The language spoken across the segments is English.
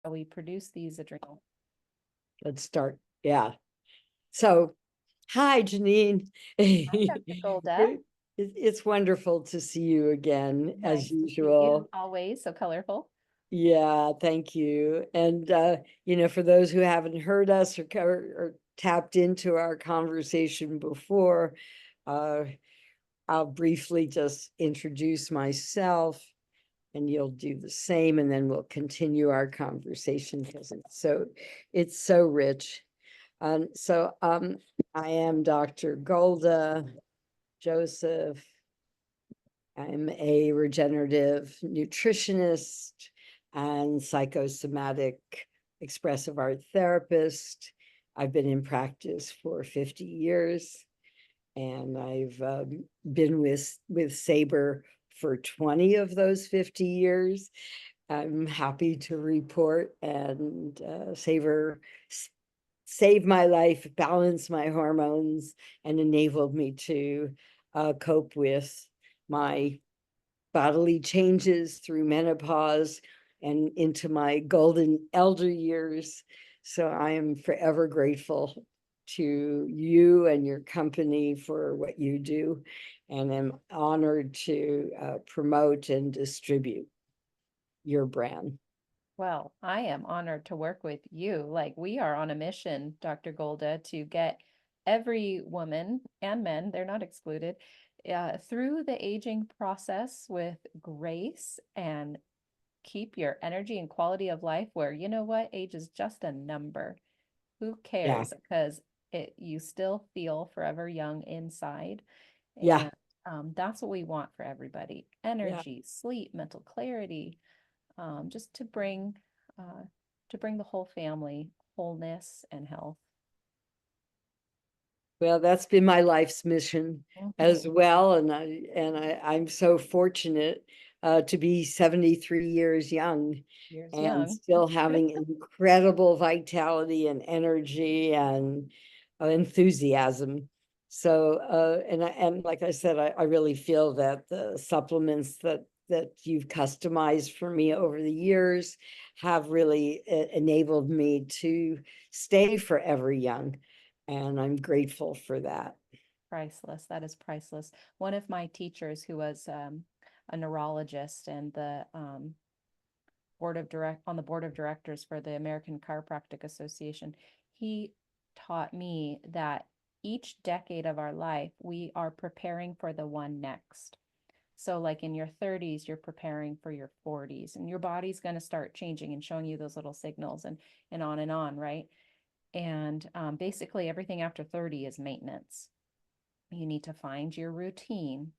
we produce these adrenal. Let's start. Yeah. So, hi, Janine. Hi, Dr. Golda. It's wonderful to see you again, Nice as to see usual. you, always so colorful. Yeah, thank you. And, for those who haven't heard us or tapped into our conversation before, I'll briefly just introduce myself, and you'll do the same, and then we'll continue our conversation because it's so rich. I am Dr. Golda Joseph. I'm a regenerative nutritionist and psychosomatic expressive art therapist. I've been in practice for 50 years, and I've been with Sabre for 20 of those 50 years. I'm happy to report, and Sabre saved my life, balanced my hormones, and enabled me to cope with my bodily changes through menopause and into my golden elder years. So I am forever grateful to you and your company for what you do, and I'm honored to promote and distribute your brand. Well, I am honored to work with you. Like, we are on a mission, Dr. Golda, to get every woman and men, they're not excluded, through the aging process with grace and keep your energy and quality of life where, you know what, age is just a number. Who Yeah, cares? Because you still feel forever young inside. yeah, And that's what we want for everybody. yeah. Energy, sleep, mental clarity, just to bring the whole family wholeness and health. Well, that's been my life's mission Mhm. as well, and I'm so fortunate to be 73 years young Years and young. still having incredible vitality and energy and enthusiasm. So, and like I said, I really feel that the supplements that you've customized for me over the years have really enabled me to stay forever young. And I'm grateful for that. Priceless. That is priceless. One of my teachers who was a neurologist and the on the board of directors for the American Chiropractic Association, he taught me that each decade of our life, we are preparing for the one next. So, like in your 30s, you're preparing for your 40s, and your body's going to start changing and showing you those little signals and on, right? And basically, everything after 30 is maintenance. You need to find your routine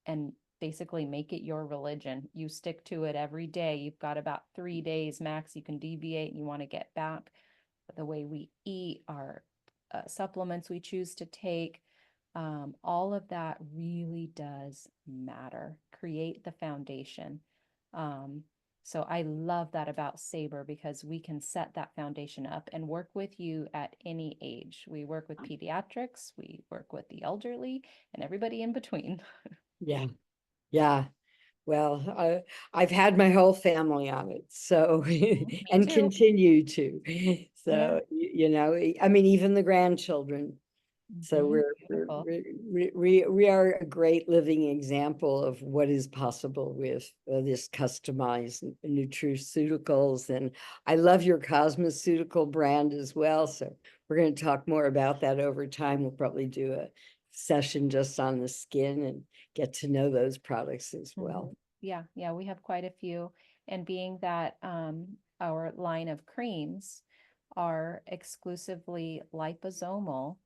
and basically make it your religion. You stick to it every day. You've got about 3 days max. You can deviate and you want to get back. The way we eat, our supplements we choose to take, all of that really does matter. Create the foundation. Um, so I love that about Sabre because we can set that foundation up and work with you at any age. We work with pediatrics, we work with the elderly, and everybody in between. Yeah. Yeah. Well, I've had my whole family on it, so Me and too. continue to. Yeah. So, I mean, even the grandchildren. So Beautiful. we are a great living example of what is possible with this customized nutraceuticals, and I love your cosmeceutical brand as well. So we're going to talk more about that over time. We'll probably do a session just on the skin and get to know those products as well. Yeah, yeah, we have quite a few. And being that our line of creams are exclusively liposomal,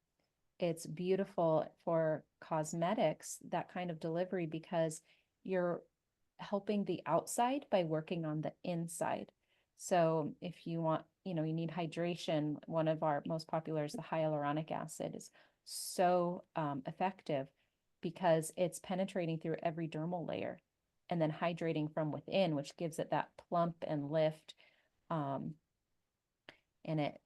it's beautiful for cosmetics, that kind of delivery, because you're helping the outside by working on the inside. So if you want, you need hydration, one of our most popular is the hyaluronic acid, is so effective because it's penetrating through every dermal layer and then hydrating from within, which gives it that plump and lift. Um, and it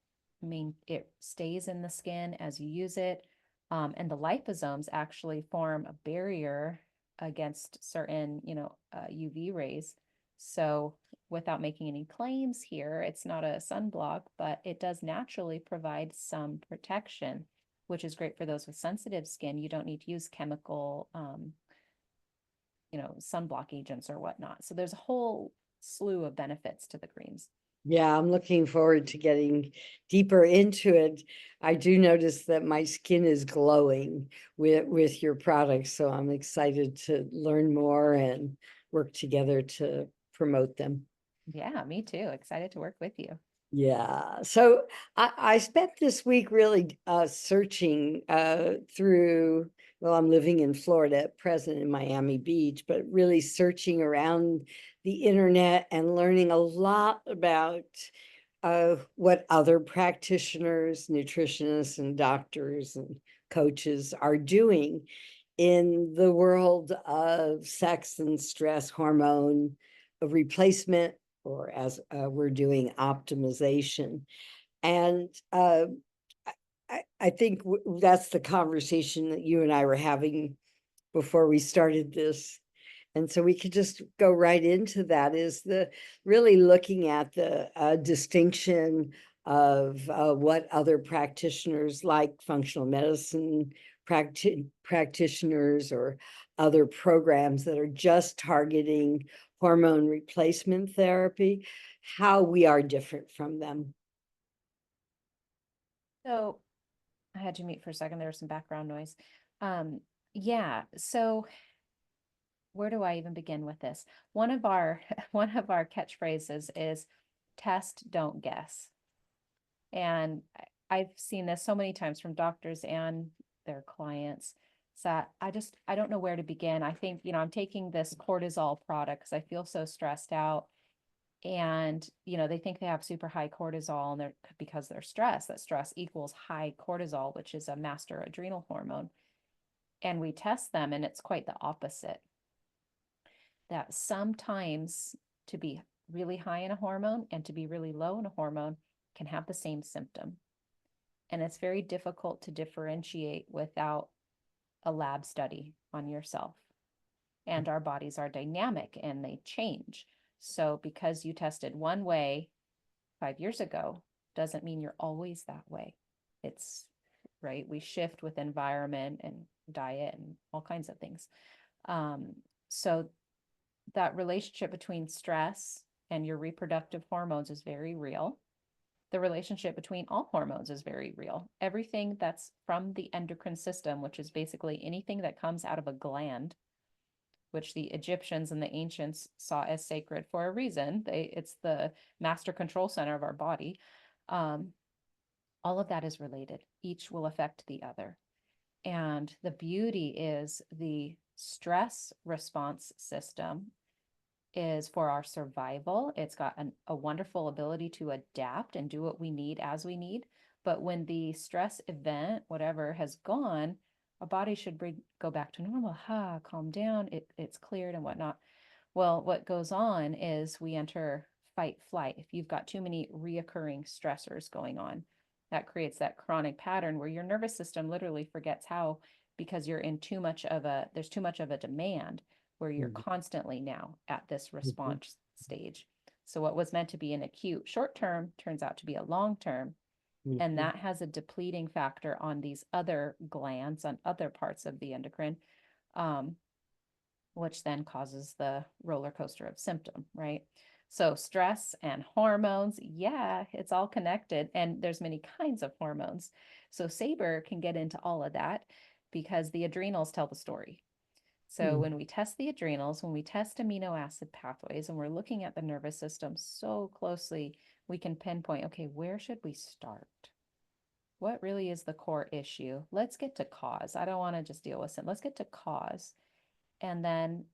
stays in the skin as you use it. And the liposomes actually form a barrier against certain, UV rays. So without making any claims here, it's not a sunblock, but it does naturally provide some protection, which is great for those with sensitive skin. You don't need to use chemical, sunblock agents or whatnot. So there's a whole slew of benefits to the creams. Yeah, I'm looking forward to getting deeper into it. I do notice that my skin is glowing with your products, so I'm excited to learn more and work together to promote them. Yeah, me too. Excited to work with you. Yeah, so I spent this week really searching through, well, I'm living in Florida at present in Miami Beach, but really searching around the internet and learning a lot about what other practitioners, nutritionists, and doctors and coaches are doing in the world of sex and stress hormone replacement, or as we're doing optimization. And I think that's the conversation that you and I were having before we started this. And so we could just go right into that, is the really looking at the distinction of what other practitioners like functional medicine practitioners or other programs that are just targeting hormone replacement therapy, how we are different from them. So I had you mute for a second. There was some background noise. Yeah, so where do I even begin with this? One of our one of our catchphrases is test, don't guess. And I've seen this so many times from doctors and their clients. So I don't know where to begin. I think, I'm taking this cortisol product because I feel so stressed out. And, they think they have super high cortisol and they're because they're stressed. That stress equals high cortisol, which is a master adrenal hormone. And we test them and it's quite the opposite. That sometimes to be really high in a hormone and to be really low in a hormone can have the same symptom. And it's very difficult to differentiate without a lab study on yourself. And our bodies are dynamic and they change. So because you tested one way 5 years ago, doesn't mean you're always that way. It's right. We shift with environment and diet and all kinds of things. So that relationship between stress and your reproductive hormones is very real. The relationship between all hormones is very real. Everything that's from the endocrine system, which is basically anything that comes out of a gland, which the Egyptians and the ancients saw as sacred for a reason. It's the master control center of our body. All of that is related. Each will affect the other. And the beauty is the stress response system is for our survival. It's got a wonderful ability to adapt and do what we need as we need. But when the stress event, whatever, has gone, our body should go back to normal. Calm down. It's cleared and whatnot. Well, what goes on is we enter fight flight. If you've got too many reoccurring stressors going on, that creates that chronic pattern where your nervous system literally forgets how, because there's too much of a demand where you're constantly now at this response stage. So what was meant to be an acute short term turns out to be a long term. And that has a depleting factor on these other glands, on other parts of the endocrine, which then causes the roller coaster of symptom, right? So stress and hormones, yeah, it's all connected. And there's many kinds of hormones. So Saber can get into all of that because the adrenals tell the story. So when we test the adrenals, when we test amino acid pathways, and we're looking at the nervous system so closely, we can pinpoint, okay, where should we start? What really is the core issue? Let's get to cause. I don't want to just deal with symptoms. Let's get to cause. And then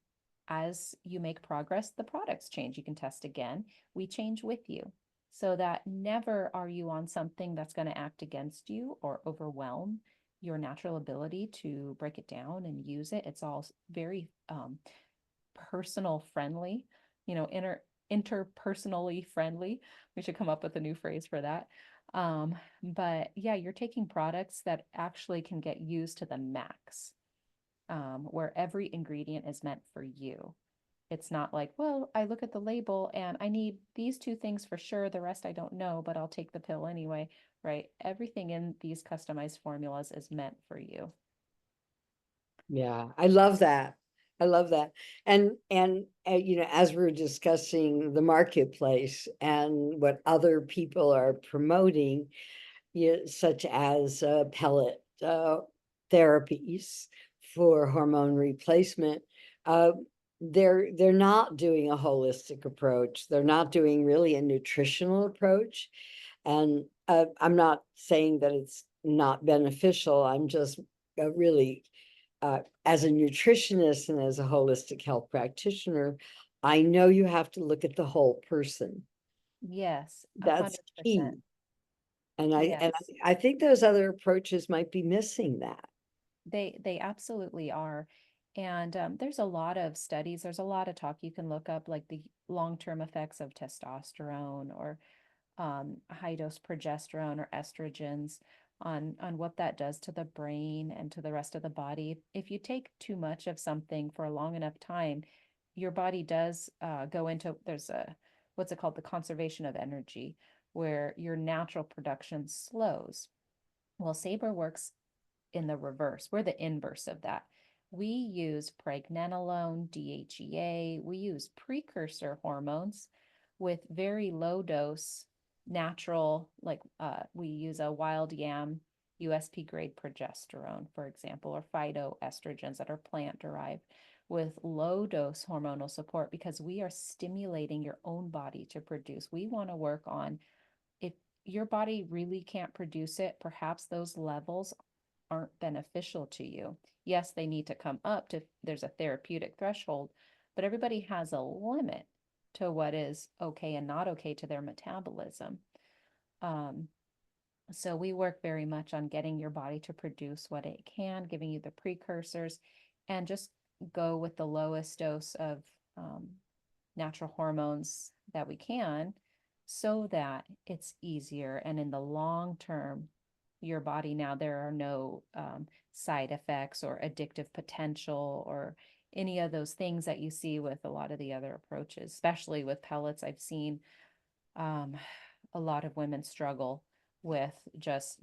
as you make progress, the products change. You can test again. We change with you so that never are you on something that's going to act against you or overwhelm your natural ability to break it down and use it. It's all very personal friendly, interpersonally friendly. We should come up with a new phrase for that. But yeah, you're taking products that actually can get used to the max, where every ingredient is meant for you. It's not like, well, I look at the label and I need these two things for sure. The rest I don't know, but I'll take the pill anyway, right? Everything in these customized formulas is meant for you. Yeah, I love that. I love that. And you know, as we're discussing the marketplace and what other people are promoting, such as pellet therapies for hormone replacement, uh, they're not doing a holistic approach. They're not doing really a nutritional approach. And I'm not saying that it's not beneficial. I'm just really, as a nutritionist and as a holistic health practitioner, I know you have to look at the whole person. Yes, That's 100%. key. And Yes. I think those other approaches might be missing that. They absolutely are. And there's a lot of studies, there's a lot of talk you can look up, like the long-term effects of testosterone or high dose progesterone or estrogens on what that does to the brain and to the rest of the body. If you take too much of something for a long enough time, your body does go into, there's a, what's it called, the conservation of energy, where your natural production slows. Well, Sabre works in the reverse. We're the inverse of that. We use pregnenolone, DHEA, we use precursor hormones with very low dose natural, like we use a wild yam USP grade progesterone, for example, or phytoestrogens that are plant derived with low dose hormonal support because we are stimulating your own body to produce. We want to work on if your body really can't produce it, perhaps those levels aren't beneficial to you. Yes, they need to come up to, there's a therapeutic threshold, but everybody has a limit to what is okay and not okay to their metabolism. Um, so we work very much on getting your body to produce what it can, giving you the precursors, and just go with the lowest dose of natural hormones that we can so that it's easier. And in the long term, your body now, there are no side effects or addictive potential or any of those things that you see with a lot of the other approaches, especially with pellets. I've seen um, a lot of women struggle with just,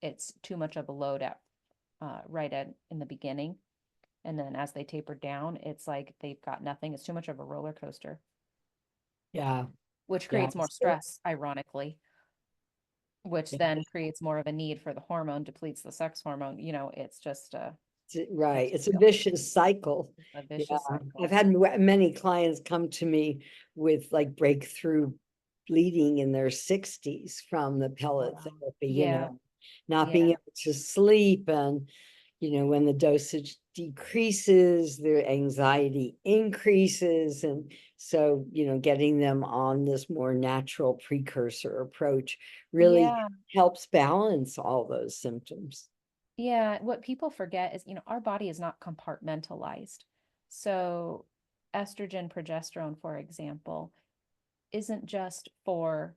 it's too much of a load at right at in the beginning. And then as they taper down, it's like they've got nothing. It's too much of a roller coaster, Yeah, which yeah. creates more stress, ironically, which then creates more of a need for the hormone, depletes the sex hormone. It's just Right. it's It's a real. vicious cycle. It's a Yeah. vicious I've cycle. had many clients come to me with like breakthrough bleeding in their 60s from the pellet Wow. therapy, Yeah, not being yeah, able to sleep. And, when the dosage decreases, their anxiety increases. And so, getting them on this more natural precursor approach really yeah, helps balance all those symptoms. yeah. What people forget is, our body is not compartmentalized. So estrogen, progesterone, for example, isn't just for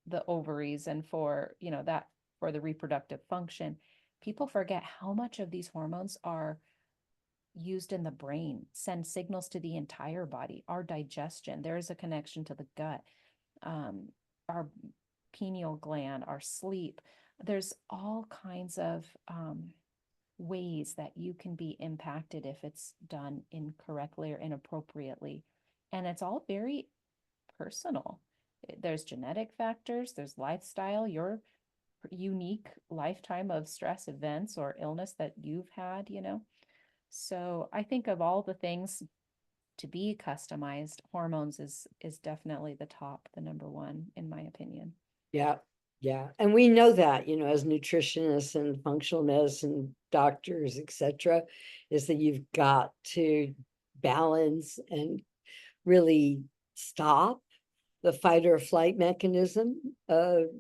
the ovaries and for, that for the reproductive function. People forget how much of these hormones are used in the brain, send signals to the entire body, our digestion. There is a connection to the gut, our pineal gland, our sleep. There's all kinds of ways that you can be impacted if it's done incorrectly or inappropriately. And it's all very personal. There's genetic factors, there's lifestyle, your unique lifetime of stress events or illness that you've had. So I think of all the things to be customized, hormones is definitely the top, the number one, in my opinion. Yeah, yeah. And we know that, as nutritionists and functional medicine doctors, etc., is that you've got to balance and really stop the fight or flight mechanism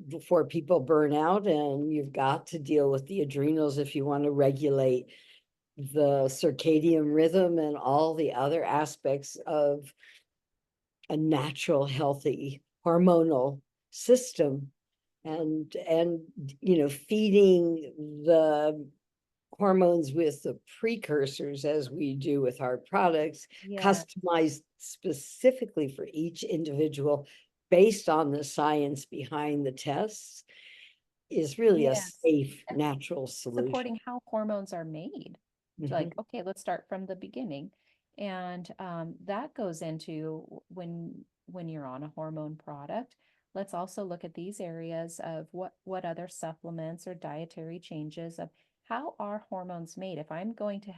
before people burn out. And you've got to deal with the adrenals if you want to regulate the circadian rhythm and all the other aspects of a natural, healthy, hormonal system. And feeding the hormones with the precursors as we do with our products, Yeah. customized specifically for each individual based on the science behind the tests, is really a Yes. safe, And natural solution. supporting how hormones are made. To like, Mhm. okay, let's start from the beginning. And that goes into when you're on a hormone product, let's also look at these areas of what other supplements or dietary changes of how are hormones made. If I'm going to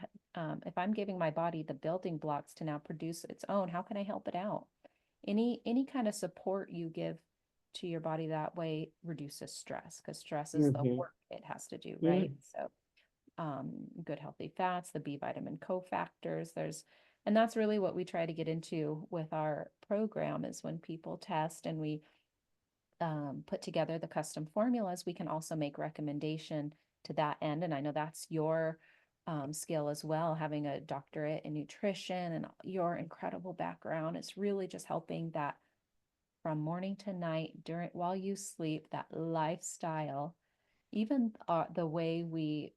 if I'm giving my body the building blocks to now produce its own, how can I help it out? Any kind of support you give to your body that way reduces stress, because stress is the Mhm. work it has to do, right? Mhm. So good healthy fats, the B vitamin cofactors. And that's really what we try to get into with our program is when people test and we put together the custom formulas, we can also make recommendation to that end. And I know that's your skill as well, having a doctorate in nutrition and your incredible background. It's really just helping that from morning to night during while you sleep, that lifestyle, even the way we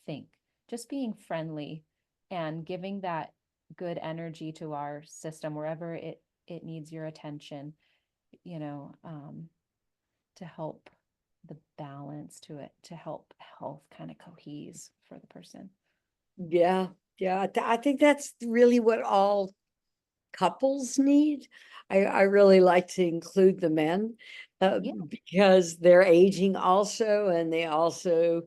think, just being friendly and giving that good energy to our system wherever it needs your attention, you know, to help the balance to it, to help health kind of cohese for the person. Yeah, yeah. I think that's really what all couples need. I really like to include the men Yeah. because they're aging also, and they also,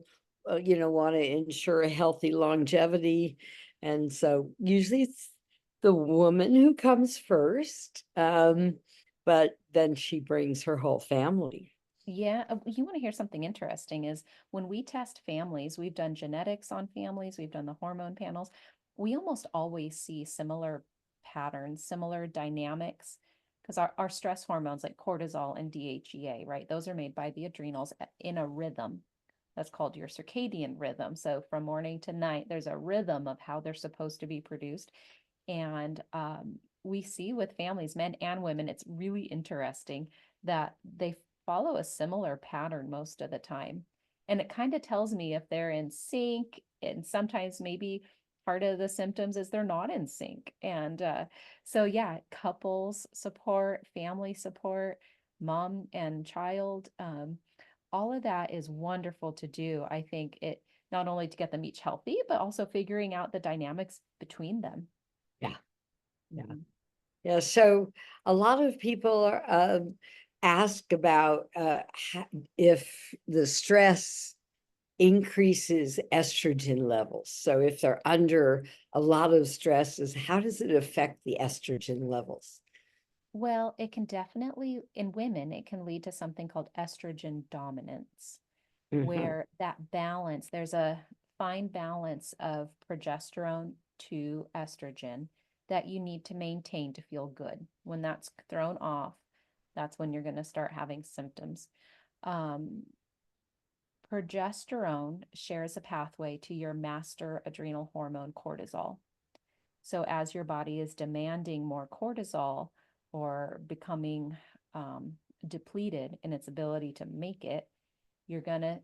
want to ensure a healthy longevity. And so usually it's the woman who comes first, but then she brings her whole family. Yeah, you want to hear something interesting is when we test families, we've done genetics on families, we've done the hormone panels. We almost always see similar patterns, similar dynamics, because our stress hormones like cortisol and DHEA, right? Those are made by the adrenals in a rhythm. That's called your circadian rhythm. So from morning to night, there's a rhythm of how they're supposed to be produced. And we see with families, men and women, it's really interesting that they follow a similar pattern most of the time. And it kind of tells me if they're in sync, and sometimes maybe part of the symptoms is they're not in sync. And so, yeah, couples support, family support, mom and child, all of that is wonderful to do. I think it not only to get them each healthy, but also figuring out the dynamics between them. Yeah, yeah. Mhm. Yeah, so a lot of people are, ask about if the stress increases estrogen levels. So if they're under a lot of stresses, how does it affect the estrogen levels? Well, it can definitely, in women, it can lead to something called estrogen dominance, Mhm. where that balance, there's a fine balance of progesterone to estrogen that you need to maintain to feel good. When that's thrown off, that's when you're going to start having symptoms. Um, Progesterone shares a pathway to your master adrenal hormone, cortisol. So as your body is demanding more cortisol or becoming depleted in its ability to make it, you're going to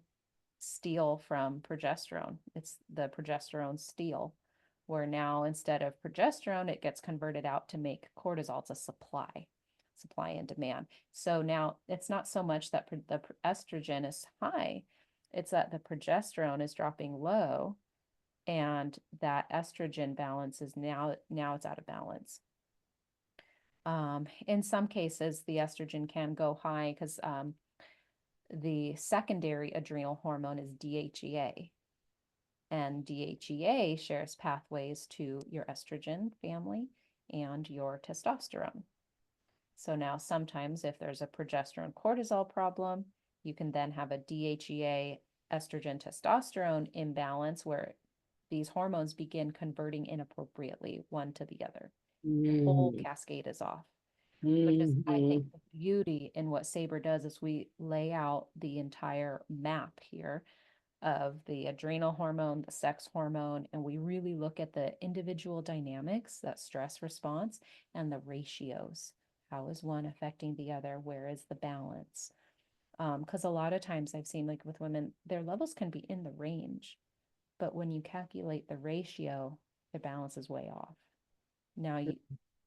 steal from progesterone. It's the progesterone steal, where now instead of progesterone, it gets converted out to make cortisol. It's a supply and demand. So now it's not so much that the estrogen is high, it's that the progesterone is dropping low and that estrogen balance is now it's out of balance. In some cases, the estrogen can go high because the secondary adrenal hormone is DHEA, and DHEA shares pathways to your estrogen family and your testosterone. So now sometimes if there's a progesterone cortisol problem, you can then have a DHEA estrogen testosterone imbalance where these hormones begin converting inappropriately one to the other. Your whole Mhm. cascade is off, which is, I think, Mhm. the beauty in what Sabre does is we lay out the entire map here of the adrenal hormone, the sex hormone, and we really look at the individual dynamics, that stress response, and the ratios. How is one affecting the other? Where is the balance? Because a lot of times I've seen, like with women, their levels can be in the range, But when you calculate the ratio, the balance is way off. Now,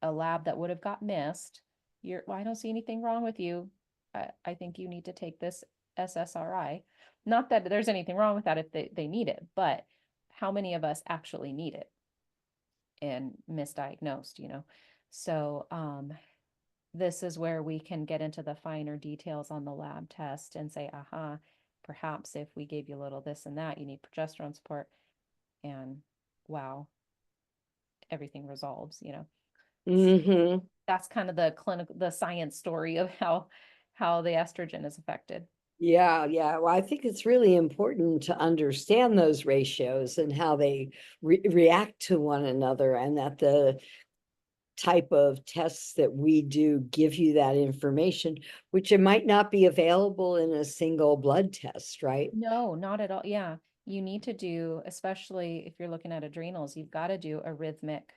a lab that would have got missed, well, I don't see anything wrong with you. I think you need to take this SSRI. Not that there's anything wrong with that if they need it, but how many of us actually need it and misdiagnosed, you know? So this is where we can get into the finer details on the lab test and say, aha, perhaps if we gave you a little this and that, you need progesterone support, and wow, everything resolves, you know. Mm-hmm. That's kind of the science story of how the estrogen is affected. Yeah, yeah. Well, I think it's really important to understand those ratios and how they react to one another, and that the type of tests that we do give you that information, which it might not be available in a single blood test, right? No, not at all. Yeah. You need to do, especially if you're looking at adrenals, you've got to do a rhythmic,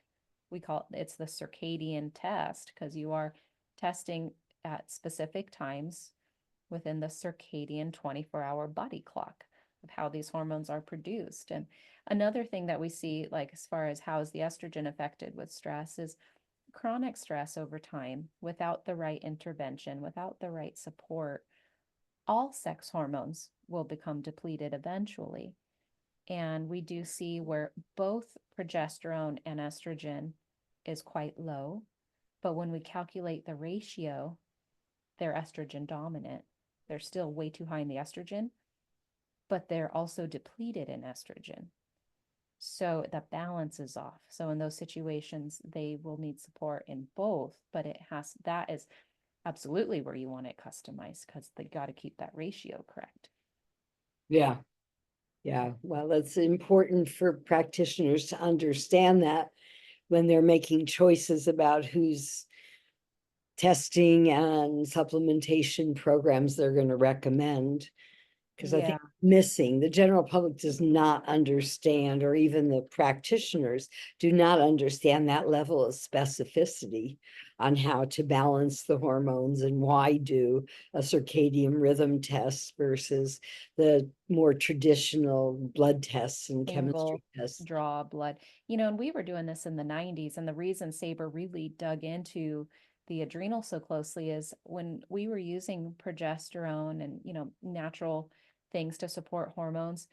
it's the circadian test, because you are testing at specific times within the circadian 24-hour body clock of how these hormones are produced. And another thing that we see, like as far as how is the estrogen affected with stress, is chronic stress over time without the right intervention, without the right support. All sex hormones will become depleted eventually. And we do see where both progesterone and estrogen is quite low. But when we calculate the ratio, they're estrogen dominant. They're still way too high in the estrogen, but they're also depleted in estrogen. So the balance is off. So in those situations, they will need support in both, but that is absolutely where you want it customized, because they got to keep that ratio correct. Yeah. Yeah. Well, it's important for practitioners to understand that when they're making choices about who's testing and supplementation programs they're going to recommend. Because I think the general public does not understand, or even the practitioners do not understand that level of specificity on how to balance the hormones and why do a circadian rhythm test versus the more traditional blood tests and chemistry Single tests. draw blood. You know, and we were doing this in the 90s, and the reason Saber really dug into the adrenal so closely is when we were using progesterone and, you know, natural things to support hormones,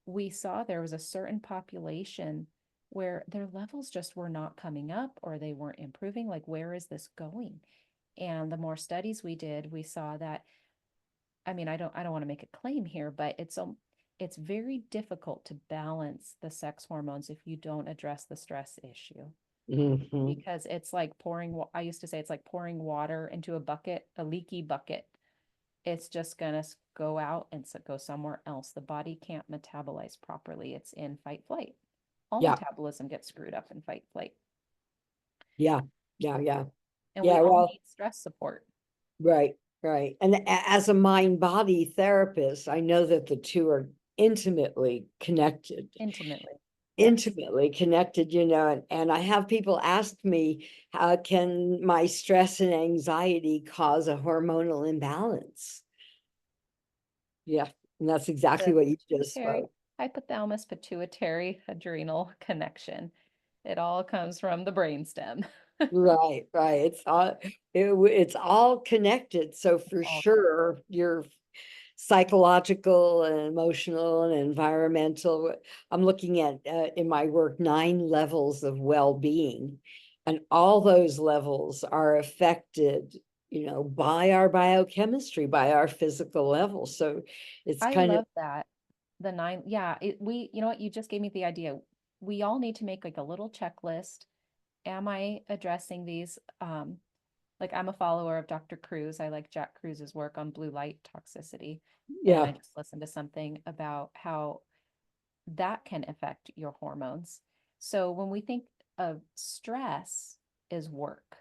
we saw there was a certain population where their levels just were not coming up, or they weren't improving. Like, where is this going? And the more studies we did, we saw that, I mean, I don't want to make a claim here, but it's very difficult to balance the sex hormones if you don't address the stress issue. Mm-hmm. Because it's like I used to say it's like pouring water into a bucket, a leaky bucket. It's just gonna go out and go somewhere else. The body can't metabolize properly. It's in fight flight. All Yeah. metabolism gets screwed up in fight flight. Yeah. Yeah. Yeah. And we Yeah. all Well, need stress support. right. Right. And as a mind body therapist, I know that the two are intimately connected. Intimately. Yes. Intimately connected, and I have people ask me, how can my stress and anxiety cause a hormonal imbalance? Yeah, and that's exactly The what you just pituitary, spoke. hypothalamus pituitary adrenal connection. It all comes from the brainstem. Right, right. It's all connected. So for All sure, your psychological and emotional and environmental. I'm looking at in my work 9 levels of well-being, and all those levels are affected, by our biochemistry, by our physical level. So it's I kind of love that. The 9, yeah, you know what, you just gave me the idea. We all need to make like a little checklist. Am I addressing these? Like, I'm a follower of Dr. Cruz. I like Jack Cruz's work on blue light toxicity. And I yeah, just listened to something about how that can affect your hormones. So when we think of stress is work,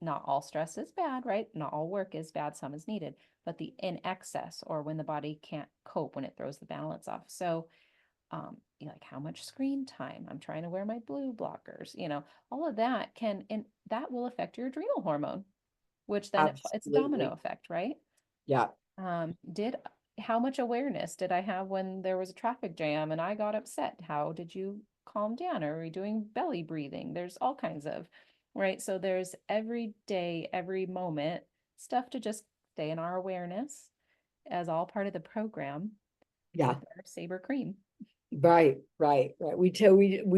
not all stress is bad, right? Not all work is bad, some is needed, but the in excess, or when the body can't cope, when it throws the balance off. So like, how much screen time? I'm trying to wear my blue blockers, all of that and that will affect your adrenal hormone, which then it's a domino absolutely. effect, right? Yeah. Did how much awareness did I have when there was a traffic jam and I got upset? How did you calm down? Are we doing belly breathing? There's all kinds of, right? So there's every day, every moment stuff to just stay in our awareness as all part of the program Yeah. with our Saber cream. Right, right, right. We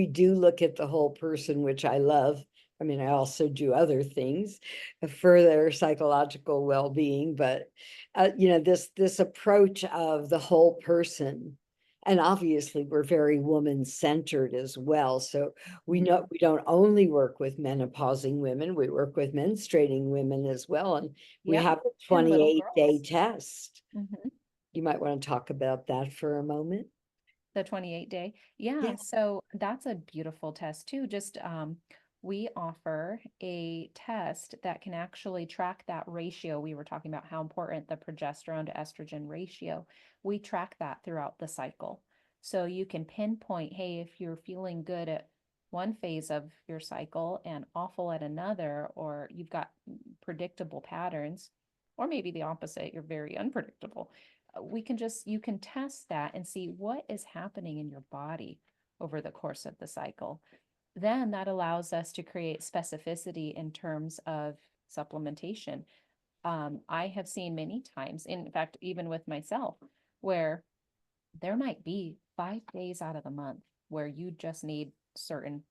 do look at the whole person, which I love. I mean, I also do other things for their psychological well-being, but this approach of the whole person, and obviously we're very woman-centered as well. So we know we don't only work with menopausing women, we work with menstruating women as well, and we Yep. have a And little 28-day girls. test. Mhm. You might want to talk about that for a moment. The 28-day. Yeah, Yeah. so that's a beautiful test too. Just we offer a test that can actually track that ratio. We were talking about how important the progesterone to estrogen ratio. We track that throughout the cycle. So you can pinpoint, hey, if you're feeling good at one phase of your cycle and awful at another, or you've got predictable patterns, or maybe the opposite, you're very unpredictable, we can just, you can test that and see what is happening in your body over the course of the cycle. Then that allows us to create specificity in terms of supplementation. I have seen many times, in fact, even with myself, where there might be 5 days out of the month where you just need certain,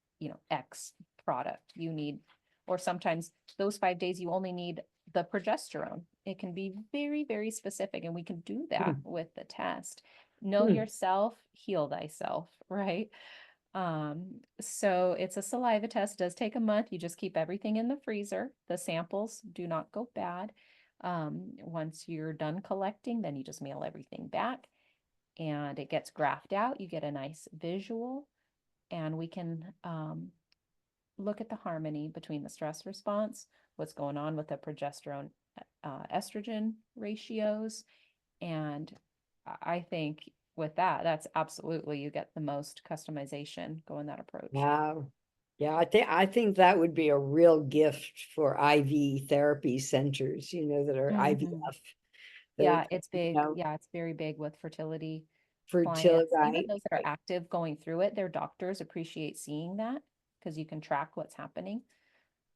X product. You need, or sometimes those 5 days you only need the progesterone. It can be very, very specific, and we can do that Hmm. with the test. Know Hmm. yourself, heal thyself, right? So it's a saliva test, does take a month. You just keep everything in the freezer. The samples do not go bad. Once you're done collecting, then you just mail everything back and it gets graphed out. You get a nice visual, and we can look at the harmony between the stress response, what's going on with the progesterone estrogen ratios. And I think with that, that's absolutely, you get the most customization going that approach. Wow. Yeah, I think that would be a real gift for IV therapy centers, that are Mhm. IVF, that, Yeah, it's big. Yeah, it's very big with fertility fertility, clients, even right? those that are active going through it. Their doctors appreciate seeing that because you can track what's happening.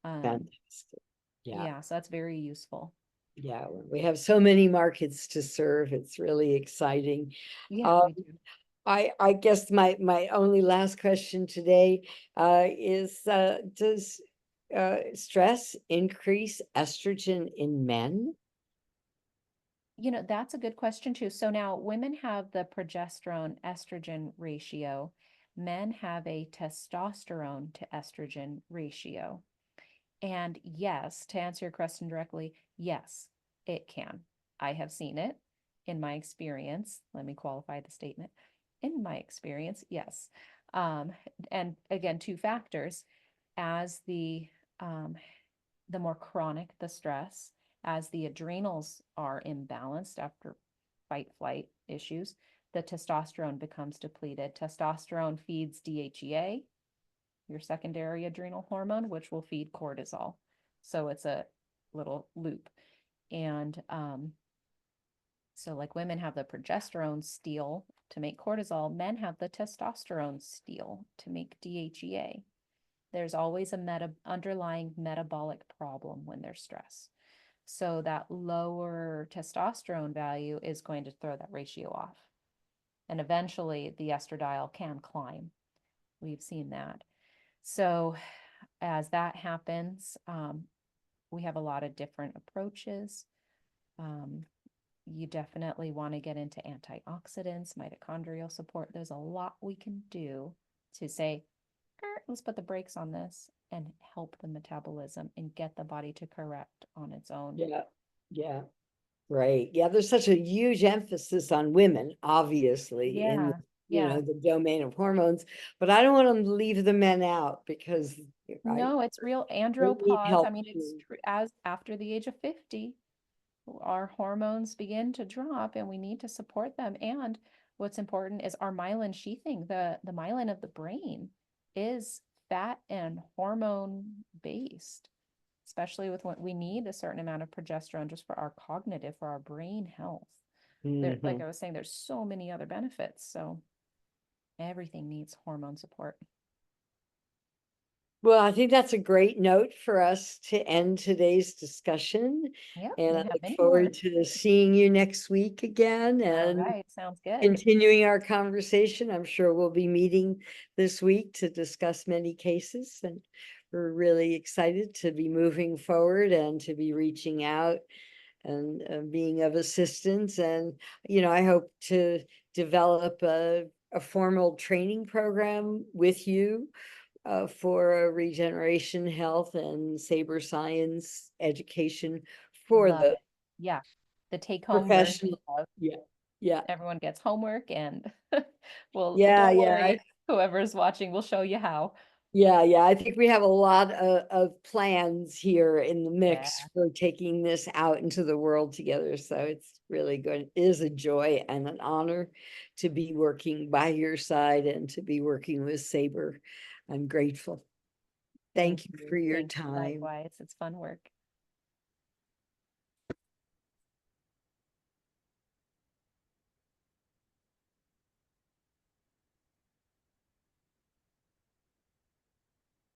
Um, Fantastic. Yeah, yeah, so that's very useful. yeah. We have so many markets to serve. It's really exciting. Yeah, Uh, we do. I guess my only last question today is does stress increase estrogen in men? That's a good question too. So now women have the progesterone estrogen ratio. Men have a testosterone to estrogen ratio. And yes, to answer your question directly, yes, it can. I have seen it in my experience. Let me qualify the statement. In my experience, yes. Um, and again, two factors. As um, the more chronic the stress, as the adrenals are imbalanced after fight flight issues, the testosterone becomes depleted. Testosterone feeds DHEA, your secondary adrenal hormone, which will feed cortisol. So it's a little loop. And so, like women have the progesterone steal to make cortisol, men have the testosterone steal to make DHEA. There's always a underlying metabolic problem when there's stress. So that lower testosterone value is going to throw that ratio off. And eventually the estradiol can climb. We've seen that. So as that happens, we have a lot of different approaches. Um, you definitely want to get into antioxidants, mitochondrial support. There's a lot we can do to say, let's put the brakes on this and help the metabolism and get the body to correct on its own. Yeah, yeah. Right. Yeah, there's such a huge emphasis on women, obviously, in Yeah, yeah. the domain of hormones, but I don't want them to leave the men out because I No, it's real they need andropause. I help mean, it's too. true as after the age of 50, our hormones begin to drop and we need to support them. And what's important is our myelin sheathing, the myelin of the brain is fat and hormone based, especially with what we need a certain amount of progesterone just for our cognitive, for our brain health. There, like Mhm. I was saying, there's so many other benefits. So everything needs hormone support. Well, I think that's a great note for us to end today's discussion. Yeah, And we I have look many more. forward to seeing you next week again All and right, sounds good. continuing our conversation. I'm sure we'll be meeting this week to discuss many cases, and we're really excited to be moving forward and to be reaching out and being of assistance. And, I hope to develop a formal training program with you for regeneration health and saber science education for Love the it. Yeah. The take home version professional. of Yeah, yeah, everyone gets homework and well, yeah, don't yeah. worry, whoever's watching will show you how. Yeah, yeah, I think we have a lot of plans here in the Yeah, mix for taking this out into the world together. So it's really good. It is a joy and an honor to be working by your side and to be working with Saber. I'm grateful. thank Thank you for you. your Thank you. time. Likewise. It's fun work.